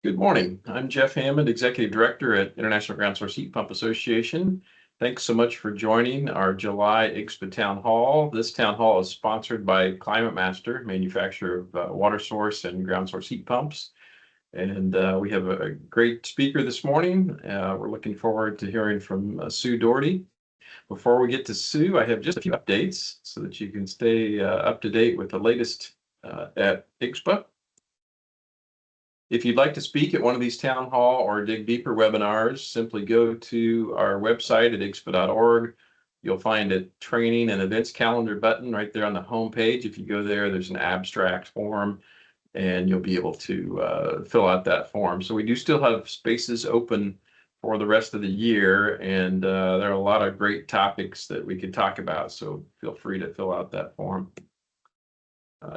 Good morning. I'm Jeff Hammond, Executive Director at International Ground Source Heat Pump Association. Thanks so much for joining our July IGSHPA Town Hall. This town hall is sponsored by Climate Master, manufacturer of water source and ground source heat pumps. And we have a great speaker this morning. We're looking forward to hearing from Sue Dougherty. Before we get to Sue, I have just a few updates so that you can stay up to date with the latest at IGSHPA. If you'd like to speak at one of these town hall or dig deeper webinars, simply go to our website at IGSHPA.org. You'll find a training and events calendar button right there on the home page. If you go there, there's an abstract form and you'll be able to fill out that form. So we do still have spaces open for the rest of the year, and there are a lot of great topics that we could talk about. So feel free to fill out that form.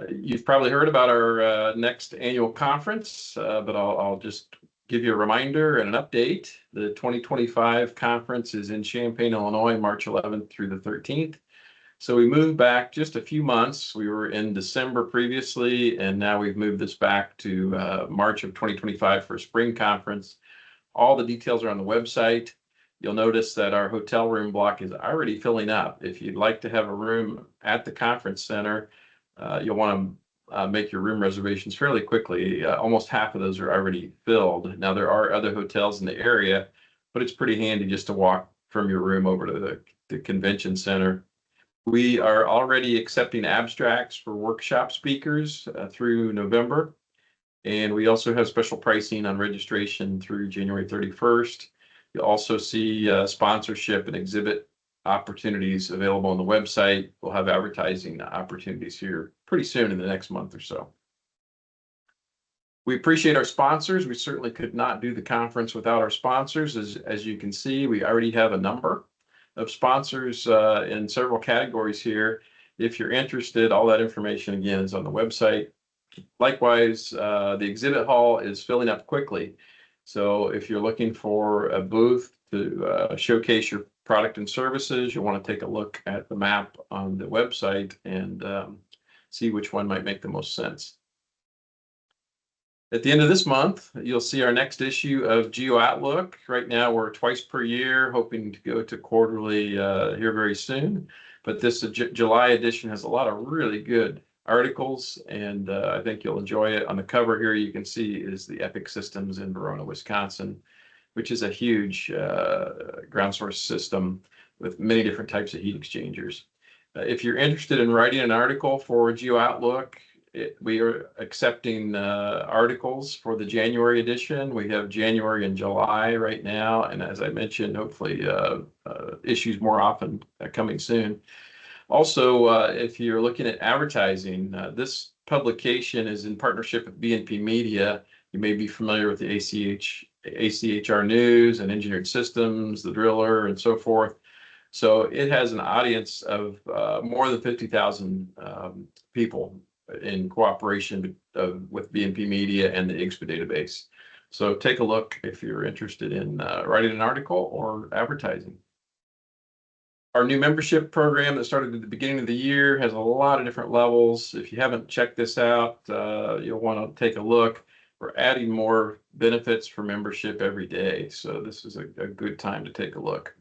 You've probably heard about our next annual conference, but I'll just give you a reminder and an update. The 2025 conference is in Champaign, Illinois, March 11th through the 13th. So we moved back just a few months. We were in December previously, and now we've moved this back to March of 2025 for a spring conference. All the details are on the website. You'll notice that our hotel room block is already filling up. If you'd like to have a room at the conference center, you'll want to make your room reservations fairly quickly. Almost half of those are already filled. Now, there are other hotels in the area, but it's pretty handy just to walk from your room over to the convention center. We are already accepting abstracts for workshop speakers through November. And we also have special pricing on registration through January 31st. You'll also see sponsorship and exhibit opportunities available on the website. We'll have advertising opportunities here pretty soon in the next month or so. We appreciate our sponsors. We certainly could not do the conference without our sponsors. As you can see, we already have a number of sponsors in several categories here. If you're interested, all that information again is on the website. Likewise, the exhibit hall is filling up quickly. So if you're looking for a booth to showcase your product and services, you'll want to take a look at the map on the website and see which one might make the most sense. At the end of this month, you'll see our next issue of Geo Outlook. Right now, we're twice per year, hoping to go to quarterly here very soon. But this July edition has a lot of really good articles, and I think you'll enjoy it. On the cover here, you can see is the Epic Systems in Verona, Wisconsin, which is a huge ground source system with many different types of heat exchangers. If you're interested in writing an article for Geo Outlook, we are accepting articles for the January edition. We have January and July right now, and as I mentioned, hopefully issues more often coming soon. Also, if you're looking at advertising, this publication is in partnership with BNP Media. You may be familiar with the ACHR News and Engineered Systems, the Driller, and so forth. So it has an audience of more than 50,000 people in cooperation with BNP Media and the IGSHPA database. So take a look if you're interested in writing an article or advertising. Our new membership program that started at the beginning of the year has a lot of different levels. If you haven't checked this out, you'll want to take a look. We're adding more benefits for membership every day, so this is a good time to take a look.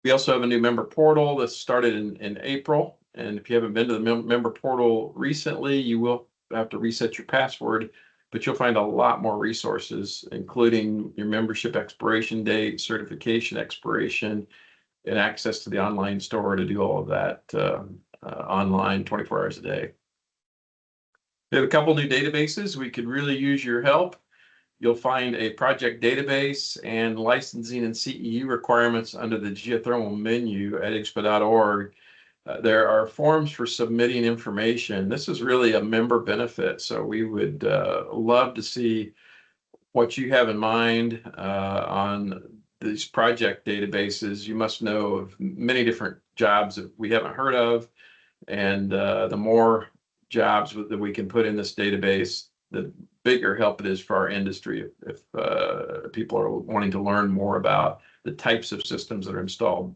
We also have a new member portal that started in April, and if you haven't been to the member portal recently, you will have to reset your password, but you'll find a lot more resources, including your membership expiration date, certification expiration, and access to the online store to do all of that online 24 hours a day. We have a couple new databases. We could really use your help. You'll find a project database and licensing and CEU requirements under the geothermal menu at IGSHPA.org. There are forms for submitting information. This is really a member benefit, so we would love to see what you have in mind on these project databases. You must know of many different jobs that we haven't heard of, and the more jobs that we can put in this database, the bigger help it is for our industry if people are wanting to learn more about the types of systems that are installed.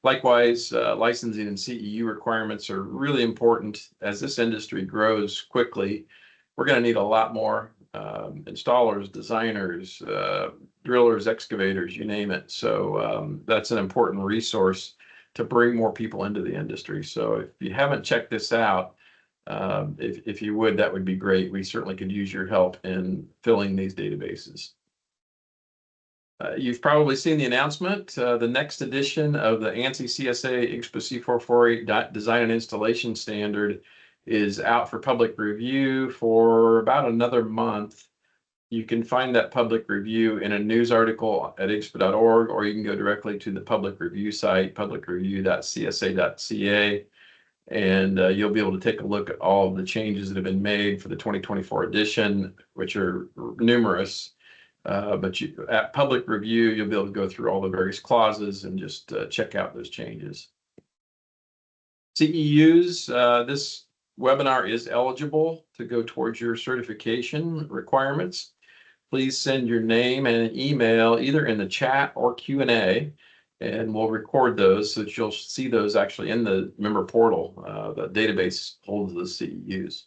Likewise, licensing and CEU requirements are really important as this industry grows quickly. We're going to need a lot more installers, designers, drillers, excavators, you name it. So that's an important resource to bring more people into the industry. So if you haven't checked this out, if you would, that would be great. We certainly could use your help in filling these databases. You've probably seen the announcement. The next edition of the ANSI CSA IGSHPA C448 Design and Installation Standard is out for public review for about another month. You can find that public review in a news article at IGSHPA.org, or you can go directly to the public review site, publicreview.csa.ca, and you'll be able to take a look at all of the changes that have been made for the 2024 edition, which are numerous. But at public review, you'll be able to go through all the various clauses and just check out those changes. CEUs, this webinar is eligible to go towards your certification requirements. Please send your name and an email either in the chat or Q&A, and we'll record those so that you'll see those actually in the member portal. The database holds the CEUs.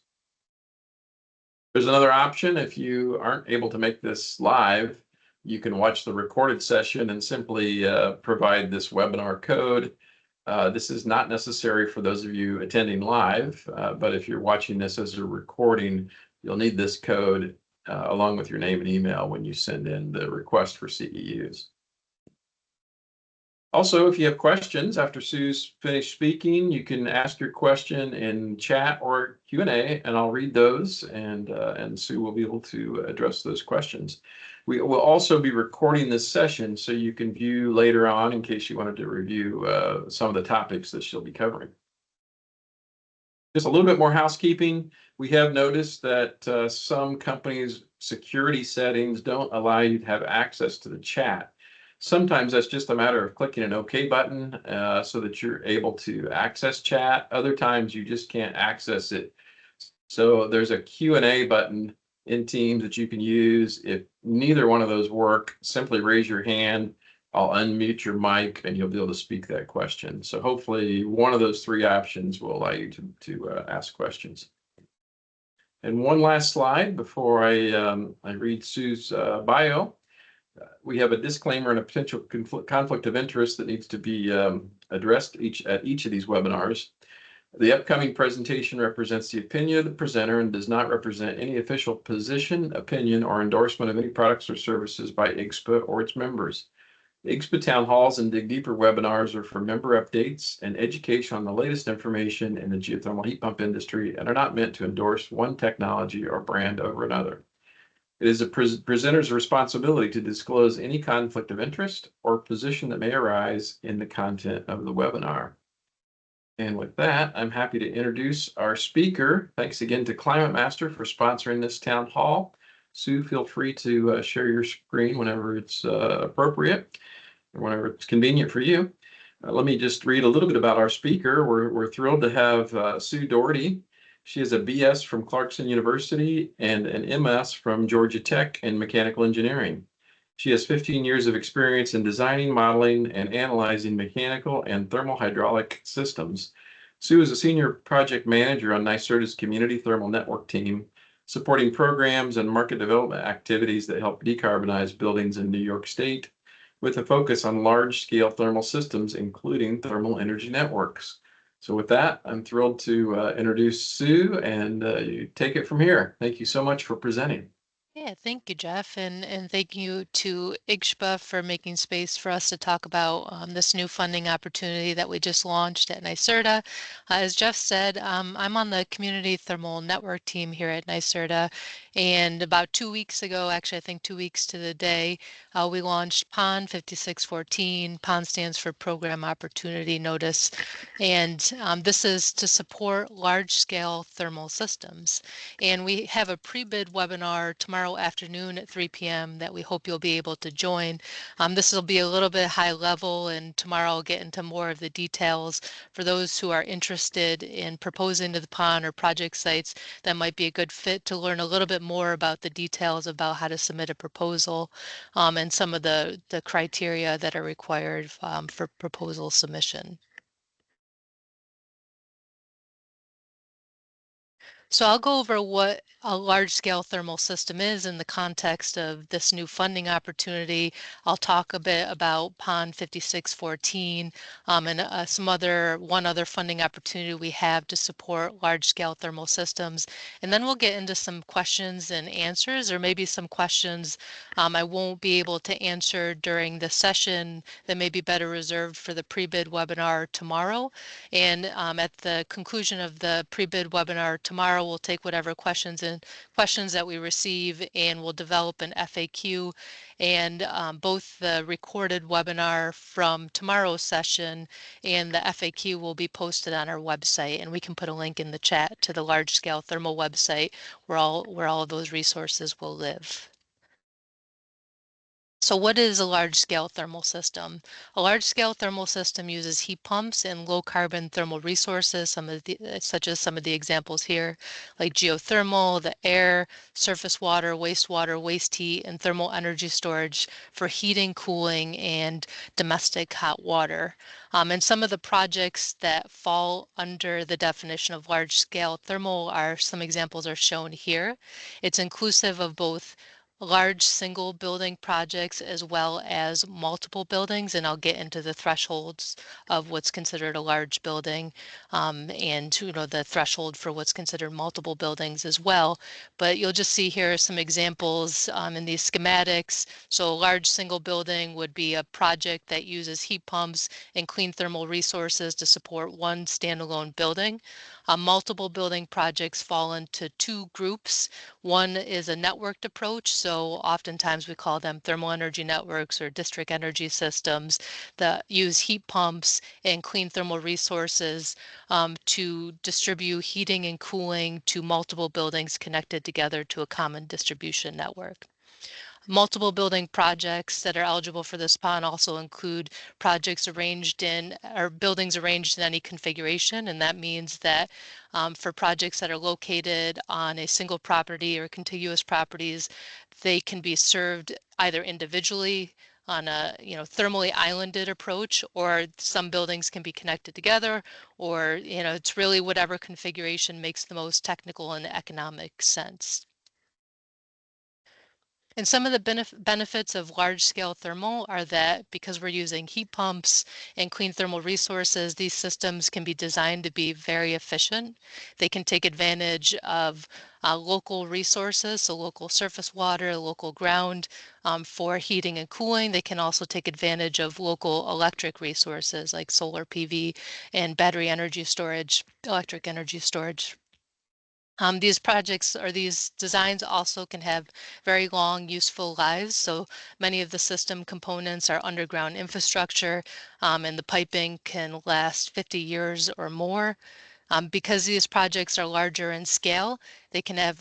There's another option. If you aren't able to make this live, you can watch the recorded session and simply provide this webinar code. This is not necessary for those of you attending live, but if you're watching this as a recording, you'll need this code along with your name and email when you send in the request for CEUs. Also, if you have questions after Sue's finished speaking, you can ask your question in chat or Q&A, and I'll read those, and Sue will be able to address those questions. We will also be recording this session so you can view later on in case you wanted to review some of the topics that she'll be covering. Just a little bit more housekeeping. We have noticed that some companies' security settings don't allow you to have access to the chat. Sometimes that's just a matter of clicking an OK button so that you're able to access chat. Other times you just can't access it. So there's a Q&A button in Teams that you can use. If neither one of those work, simply raise your hand. I'll unmute your mic and you'll be able to speak that question. So hopefully one of those three options will allow you to ask questions. And one last slide before I read Sue's bio. We have a disclaimer and a potential conflict of interest that needs to be addressed at each of these webinars. The upcoming presentation represents the opinion of the presenter and does not represent any official position, opinion, or endorsement of any products or services by IGSHPA or its members. IGSHPA Town Halls and Dig Deeper webinars are for member updates and education on the latest information in the geothermal heat pump industry and are not meant to endorse one technology or brand over another. It is a presenter's responsibility to disclose any conflict of interest or position that may arise in the content of the webinar. And with that, I'm happy to introduce our speaker. Thanks again to Climate Master for sponsoring this town hall. Sue, feel free to share your screen whenever it's appropriate or whenever it's convenient for you. Let me just read a little bit about our speaker. We're thrilled to have Sue Dougherty. She has a BS from Clarkson University and an MS from Georgia Tech in mechanical engineering. She has 15 years of experience in designing, modeling, and analyzing mechanical and thermal hydraulic systems. Sue is a senior project manager on NYSERDA's Community Thermal Network team, supporting programs and market development activities that help decarbonize buildings in New York State, with a focus on large-scale thermal systems, including thermal energy networks. So with that, I'm thrilled to introduce Sue, and you take it from here. Thank you so much for presenting. Yeah, thank you, Jeff, and thank you to IGSHPA for making space for us to talk about this new funding opportunity that we just launched at NYSERDA. As Jeff said, I'm on the Community Thermal Network team here at NYSERDA, and about 2 weeks ago, actually I think 2 weeks to the day, we launched PON 5614. PON stands for Program Opportunity Notice, and this is to support large-scale thermal systems. And we have a pre-bid webinar tomorrow afternoon at 3 p.m. that we hope you'll be able to join. This will be a little bit high level, and tomorrow I'll get into more of the details for those who are interested in proposing to the PON or project sites that might be a good fit to learn a little bit more about the details about how to submit a proposal and some of the criteria that are required for proposal submission. So I'll go over what a large-scale thermal system is in the context of this new funding opportunity. I'll talk a bit about Pond 5614 and one other funding opportunity we have to support large-scale thermal systems. And then we'll get into some questions and answers, or maybe some questions I won't be able to answer during the session that may be better reserved for the pre-bid webinar tomorrow. And at the conclusion of the pre-bid webinar tomorrow, we'll take whatever questions that we receive, and we'll develop an FAQ. And both the recorded webinar from tomorrow's session and the FAQ will be posted on our website. And we can put a link in the chat to the large scale thermal website where all of those resources will live. So what is a large-scale thermal system? A large-scale thermal system uses heat pumps and low-carbon thermal resources, such as some of the examples here, like geothermal, the air, surface water, waste heat, and thermal energy storage for heating, cooling, and domestic hot water. And some of the projects that fall under the definition of large-scale thermal some examples are shown here. It's inclusive of both large single building projects as well as multiple buildings, and I'll get into the thresholds of what's considered a large building and the threshold for what's considered multiple buildings as well. But you'll just see here some examples in these schematics. So a large single building would be a project that uses heat pumps and clean thermal resources to support one standalone building. Multiple building projects fall into two groups. One is a networked approach, so oftentimes we call them thermal energy networks or district energy systems that use heat pumps and clean thermal resources to distribute heating and cooling to multiple buildings connected together to a common distribution network. Multiple building projects that are eligible for this PON also include buildings arranged in any configuration, and that means that for projects that are located on a single property or contiguous properties, they can be served either individually on a thermally islanded approach, or some buildings can be connected together, or it's really whatever configuration makes the most technical and economic sense. And some of the benefits of large-scale thermal are that because we're using heat pumps and clean thermal resources, these systems can be designed to be very efficient. They can take advantage of local resources, so local surface water, local ground for heating and cooling. They can also take advantage of local electric resources like solar PV and battery energy storage, electric energy storage. These designs also can have very long useful lives. So many of the system components are underground infrastructure, and the piping can last 50 years or more. Because these projects are larger in scale,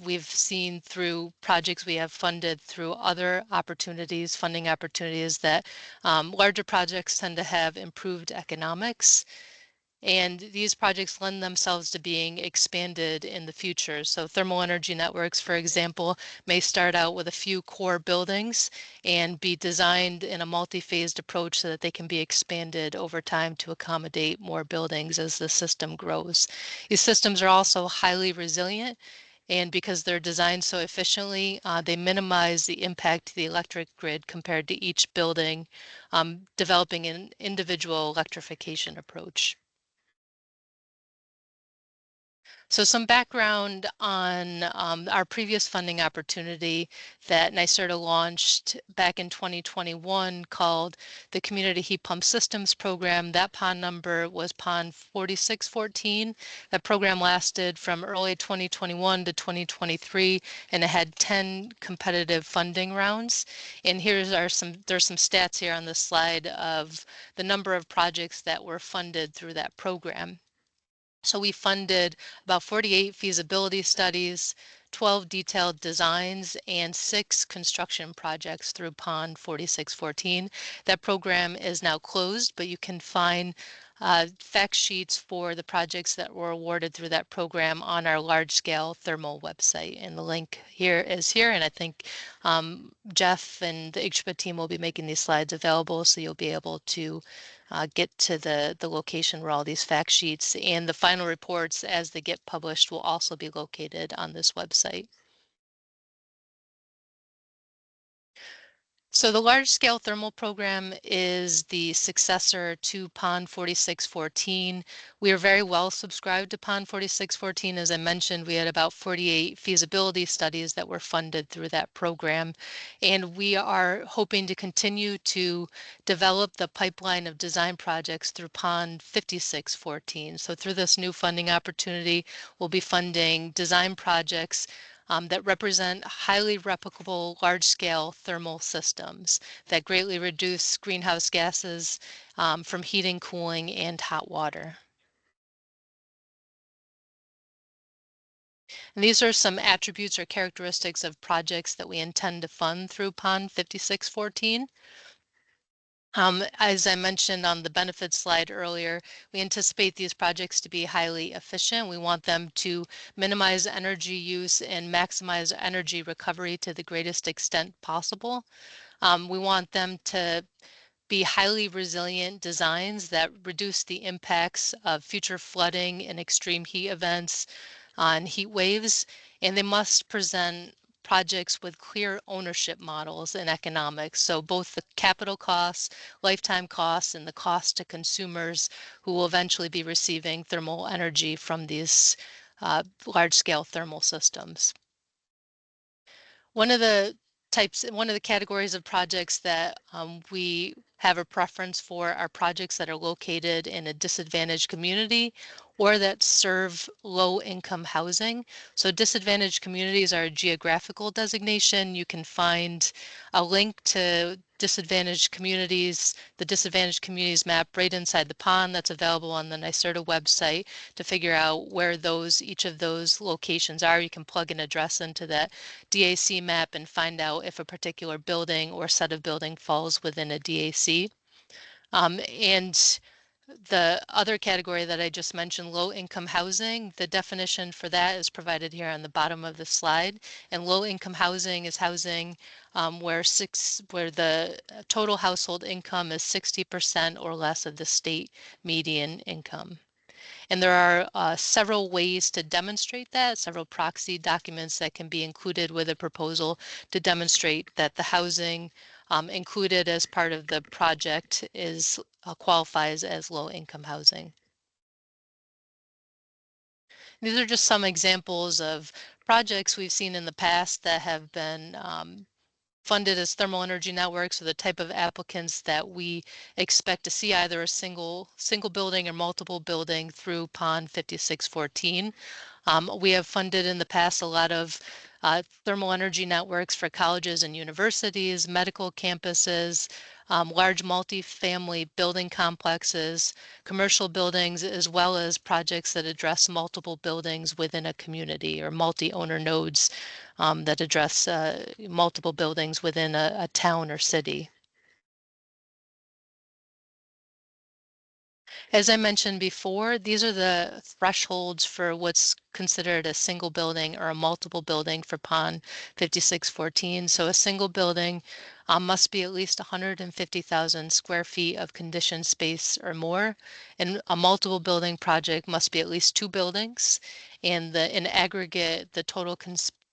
we've seen through projects we have funded through other funding opportunities, that larger projects tend to have improved economics. And these projects lend themselves to being expanded in the future. So thermal energy networks, for example, may start out with a few core buildings and be designed in a multi-phased approach so that they can be expanded over time to accommodate more buildings as the system grows. These systems are also highly resilient, and because they're designed so efficiently, they minimize the impact to the electric grid compared to each building, developing an individual electrification approach. So some background on our previous funding opportunity that NYSERDA launched back in 2021 called the Community Heat Pump Systems Program. That PON number was PON 4614. That program lasted from early 2021 to 2023, and it had 10 competitive funding rounds. And there's some stats here on this slide of the number of projects that were funded through that program. So we funded about 48 feasibility studies, 12 detailed designs, and 6 construction projects through PON 4614. That program is now closed, but you can find fact sheets for the projects that were awarded through that program on our large-scale thermal website. And the link here is here, and I think Jeff and the IGSHPA team will be making these slides available, so you'll be able to get to the location where all these fact sheets and the final reports as they get published will also be located on this website. So the large-scale thermal program is the successor to PON 4614. We are very well subscribed to PON 4614. As I mentioned, we had about 48 feasibility studies that were funded through that program. And we are hoping to continue to develop the pipeline of design projects through PON 5614. So through this new funding opportunity, we'll be funding design projects that represent highly replicable large-scale thermal systems that greatly reduce greenhouse gases from heating, cooling, and hot water. And these are some attributes or characteristics of projects that we intend to fund through PON 5614. As I mentioned on the benefits slide earlier, we anticipate these projects to be highly efficient. We want them to minimize energy use and maximize energy recovery to the greatest extent possible. We want them to be highly resilient designs that reduce the impacts of future flooding and extreme heat events on heat waves, and they must present projects with clear ownership models and economics. So both the capital costs, lifetime costs, and the cost to consumers who will eventually be receiving thermal energy from these large-scale thermal systems. One of the categories of projects that we have a preference for are projects that are located in a disadvantaged community or that serve low-income housing. So disadvantaged communities are a geographical designation. You can find a link to disadvantaged communities, the disadvantaged communities map right inside the pond that's available on the NYSERDA website to figure out where each of those locations are. You can plug an address into that DAC map and find out if a particular building or set of building falls within a DAC. And the other category that I just mentioned, low income housing, the definition for that is provided here on the bottom of the slide. And low income housing is housing where the total household income is 60% or less of the state median income. And there are several ways to demonstrate that, several proxy documents that can be included with a proposal to demonstrate that the housing included as part of the project qualifies as low-income housing. These are just some examples of projects we've seen in the past that have been funded as thermal energy networks, or the type of applicants that we expect to see, either a single building or multiple building through PON 5614. We have funded in the past a lot of thermal energy networks for colleges and universities, medical campuses, large multifamily building complexes, commercial buildings, as well as projects that address multiple buildings within a community, or multi-owner nodes that address multiple buildings within a town or city. As I mentioned before, these are the thresholds for what's considered a single building or a multiple building for PON 5614. So a single building must be at least 150,000 square feet of conditioned space or more, and a multiple building project must be at least 2 buildings, and in aggregate, the total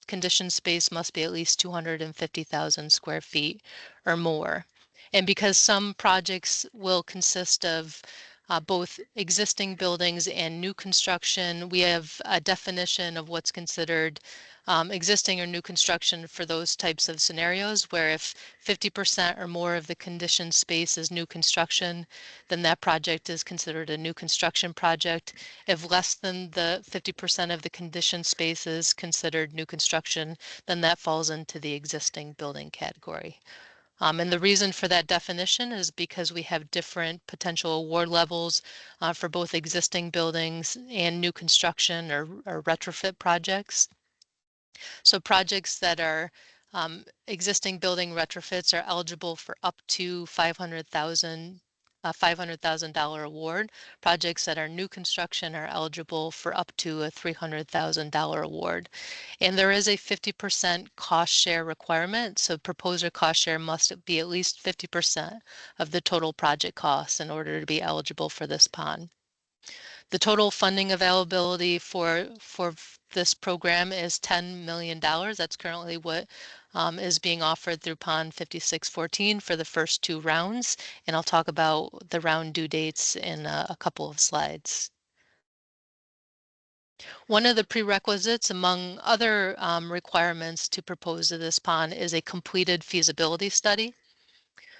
conditioned space must be at least 250,000 square feet or more. And because some projects will consist of both existing buildings and new construction, we have a definition of what's considered existing or new construction for those types of scenarios, where if 50% or more of the conditioned space is new construction, then that project is considered a new construction project. If less than the 50% of the conditioned space is considered new construction, then that falls into the existing building category. And the reason for that definition is because we have different potential award levels for both existing buildings and new construction or retrofit projects. So projects that are existing building retrofits are eligible for up to 500,000 $500,000 award. Projects that are new construction are eligible for up to a $300,000 award. And there is a 50% cost share requirement. So proposer cost share must be at least 50% of the total project costs in order to be eligible for this pond. The total funding availability for this program is $10 million. That's currently what is being offered through Pond 5614 for the first 2 rounds. And I'll talk about the round due dates in a couple of slides. One of the prerequisites, among other requirements to propose to this pond, is a completed feasibility study.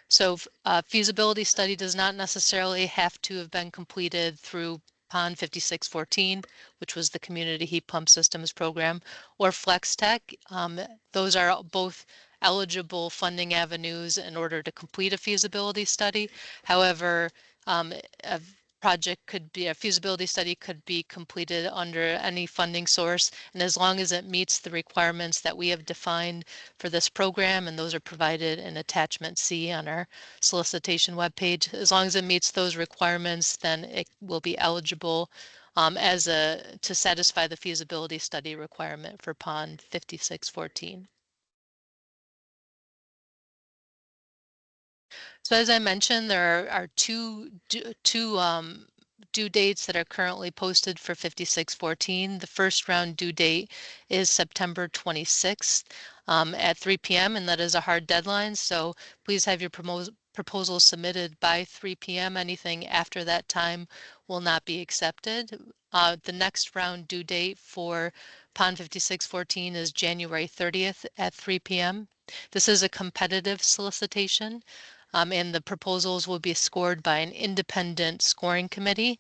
So feasibility study does not necessarily have to have been completed through Pond 5614, which was the Community Heat Pump Systems Program, or FlexTech. Those are both eligible funding avenues in order to complete a feasibility study. However, a feasibility study could be completed under any funding source, and as long as it meets the requirements that we have defined for this program, and those are provided in attachment C on our solicitation webpage, as long as it meets those requirements, then it will be eligible to satisfy the feasibility study requirement for Pond 5614. So as I mentioned, there are two due dates that are currently posted for 5614. The first round due date is September 26th at 3 p.m. and that is a hard deadline. So please have your proposal submitted by 3 p.m. Anything after that time will not be accepted. The next round due date for Pond 5614 is January 30th at 3 p.m. This is a competitive solicitation. And the proposals will be scored by an independent scoring committee,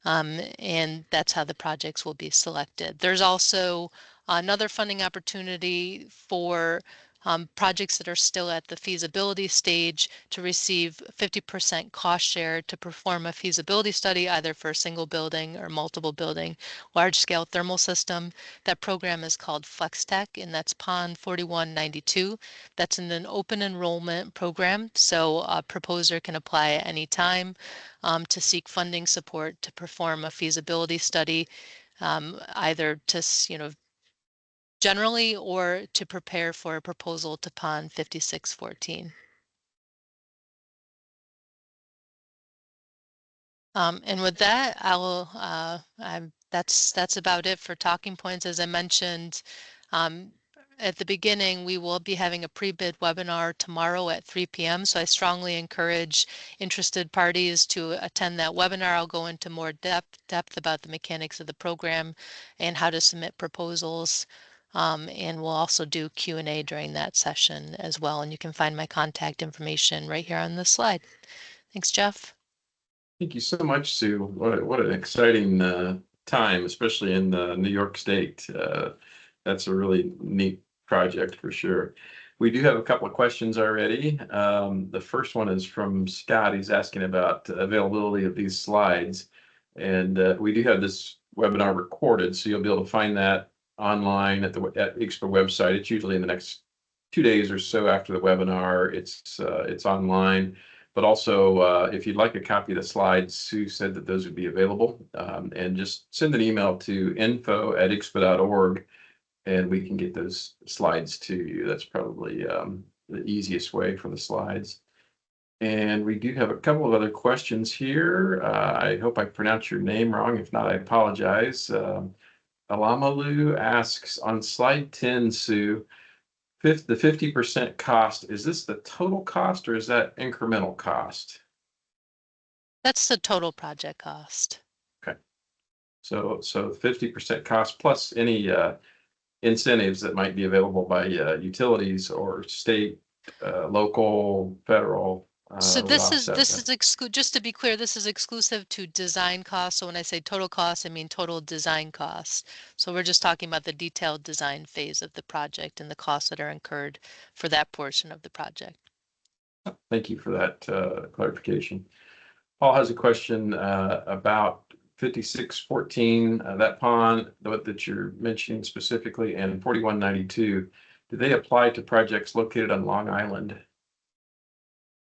and that's how the projects will be selected. There's also another funding opportunity for projects that are still at the feasibility stage to receive 50% cost share to perform a feasibility study, either for a single building or multiple building large-scale thermal system. That program is called FlexTech, and that's Pond 4192. That's in an open enrollment program, so a proposer can apply at any time to seek funding support to perform a feasibility study, either to generally or to prepare for a proposal to Pond 5614. And with that, that's about it for talking points. As I mentioned at the beginning, we will be having a pre-bid webinar tomorrow at 3 p.m. So I strongly encourage interested parties to attend that webinar. I'll go into more depth about the mechanics of the program and how to submit proposals. And we'll also do Q&A during that session as well. And you can find my contact information right here on this slide. Thanks, Jeff. Thank you so much, Sue. What an exciting time, especially in New York State. That's a really neat project for sure. We do have a couple of questions already. The first one is from Scott. He's asking about availability of these slides. And we do have this webinar recorded, so you'll be able to find that online at IGSHPA website. It's usually in the next 2 days or so after the webinar. It's online. But also, if you'd like a copy of the slides, Sue said that those would be available. And just send an email to info@igshpa.org and we can get those slides to you. That's probably the easiest way for the slides. And we do have a couple of other questions here. I hope I pronounced your name wrong. If not, I apologize. Alamalu asks, on slide 10, Sue, the 50% cost, is this the total cost or is that incremental cost? That's the total project cost. Okay. So 50% cost plus any incentives that might be available by utilities or state, local, federal. So this is just to be clear, this is exclusive to design costs. So when I say total cost, I mean total design costs. So we're just talking about the detailed design phase of the project and the costs that are incurred for that portion of the project. Thank you for that clarification. Paul has a question about 5614, that pond that you're mentioning specifically, and 4192. Do they apply to projects located on Long Island?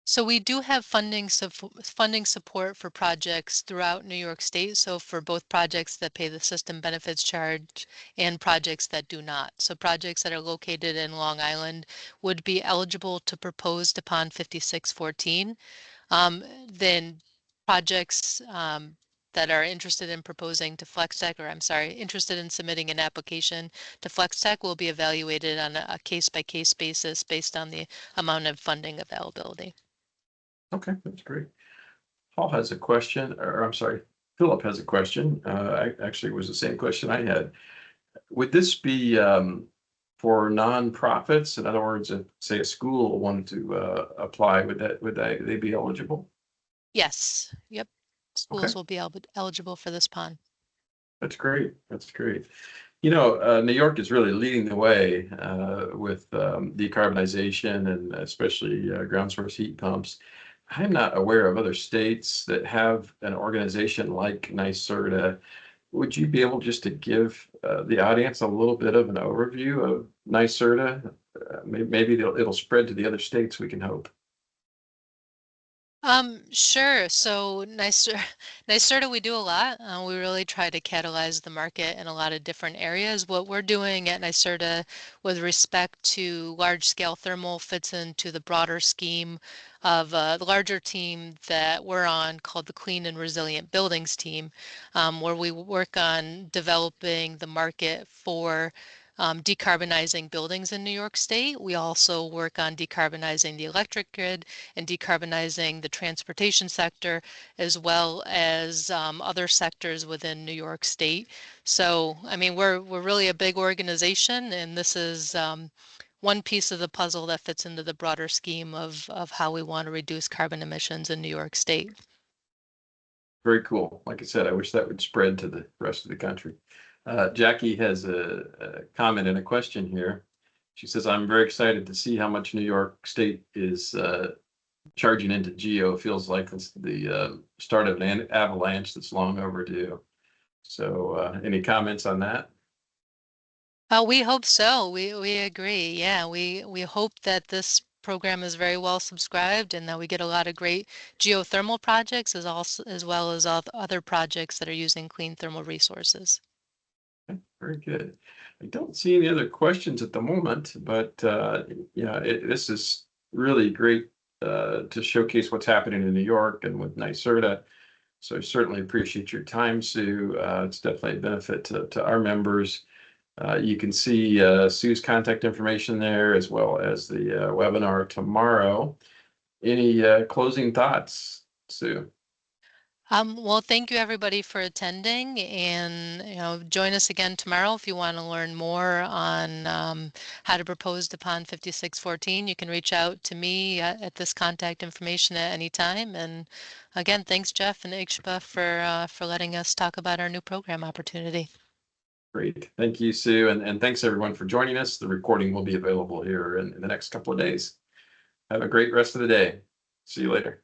So we do have funding support for projects throughout New York State. So for both projects that pay the system benefits charge and projects that do not. So projects that are located in Long Island would be eligible to proposed upon 5614. Then projects that are interested in proposing to FlexTech, or I'm sorry, interested in submitting an application to FlexTech will be evaluated on a case-by-case basis based on the amount of funding availability. Okay, that's great. Paul has a question, or I'm sorry, Philip has a question. Actually, it was the same question I had. Would this be for nonprofits? In other words, if say a school wanted to apply, would they be eligible? Yes, yep. Okay, Schools will be eligible for this pond. that's great. That's great. You know, New York is really leading the way with decarbonization and especially ground source heat pumps. I'm not aware of other states that have an organization like NYSERDA. Would you be able just to give the audience a little bit of an overview of NYSERDA? Maybe it'll spread to the other states, we can hope. Sure. So NYSERDA, we do a lot. We really try to catalyze the market in a lot of different areas. What we're doing at NYSERDA with respect to large scale thermal fits into the broader scheme of the larger team that we're on called the Clean and Resilient Buildings team, where we work on developing the market for decarbonizing buildings in New York State. We also work on decarbonizing the electric grid and decarbonizing the transportation sector, as well as other sectors within New York State. So, I mean, we're really a big organization, and this is one piece of the puzzle that fits into the broader scheme of how we want to reduce carbon emissions in New York State. Very cool. Like I said, I wish that would spread to the rest of the country. Jackie has a comment and a question here. She says, I'm very excited to see how much New York State is charging into Geo. Feels like it's the start of an avalanche that's long overdue. So any comments on that? We hope so. We agree. Yeah, we hope that this program is very well subscribed and that we get a lot of great geothermal projects as well as other projects that are using clean thermal resources. Okay, very good. I don't see any other questions at the moment, but yeah, this is really great to showcase what's happening in New York and with NYSERDA. So I certainly appreciate your time, Sue. It's definitely a benefit to our members. You can see Sue's contact information there as well as the webinar tomorrow. Any closing thoughts, Sue? Well, thank you everybody for attending, and join us again tomorrow if you want to learn more on how to propose upon 5614. You can reach out to me at this contact information at any time. And again, thanks Jeff and IGSHPA for letting us talk about our new program opportunity. Great. Thank you, Sue. And thanks everyone for joining us. The recording will be available here in the next couple of days. Have a great rest of the day. See you later.